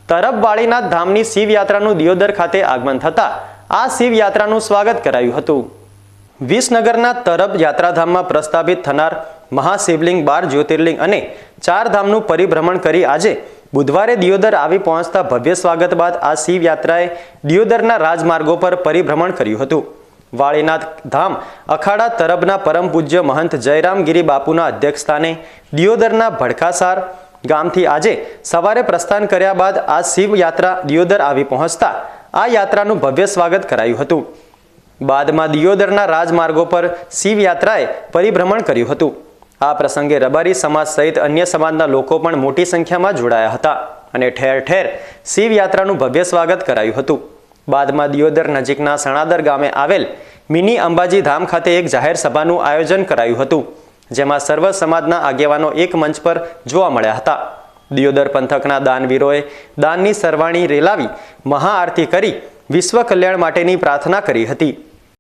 તરબવાળીનાથ ધામની શિવયાત્રાનું દિયોદર ખાતે આગમન થતા આ શિવયાત્રાનું સ્વાગત કરાયું હતું। વિસનગરના તરબ યાત્રાધામમાં પ્રસ્થાપિત થનાર મહાશિવલિંગ 12 જ્યોતિર્લિંગ અને 4 ધામનું પરિભ્રમણ કરી આજે બુધવારે દિયોદર આવી પહોંચતા ભવ્ય સ્વાગત બાદ આ શિવયાત્રાએ દિયોદરના રાજમાર્ગો પર પરિભ્રમણ કર્યું હતું। વાળીનાથ ધામ અખાડા તરબના પરમ પૂજ્ય મહંત જયરામગીરી બાપુના અધ્યક્ષસ્થાને દિયોદરના ભડકાસાર ગામથી આજે સવારે પ્રસ્થાન કર્યા બાદ આ શિવયાત્રા દિયોદર આવી પહોંચતા આ યાત્રાનું ભવ્ય સ્વાગત કરાયું હતું। બાદમાં દિયોદરના રાજમાર્ગો પર શિવયાત્રાએ પરિભ્રમણ કર્યું હતું। આ પ્રસંગે રબારી સમાજ સહિત અન્ય સમાજના લોકો પણ મોટી સંખ્યામાં જોડાયા હતા અને ઠેર ઠેર શિવયાત્રાનું ભવ્ય સ્વાગત કરાયું હતું। બાદમાં દિયોદર નજીકના સણાદર ગામે આવેલ મિની અંબાજી ધામ ખાતે એક જાહેર સભાનું આયોજન કરાયું હતું, જેમાં સર્વ સમાજના આગેવાનો એક મંચ પર જોવા મળ્યા હતા। દિયોદર પંથકના દાનવીરોએ દાનની સરવાણી રેલાવી મહાઆરતી કરી વિશ્વ કલ્યાણ માટેની પ્રાર્થના કરી હતી।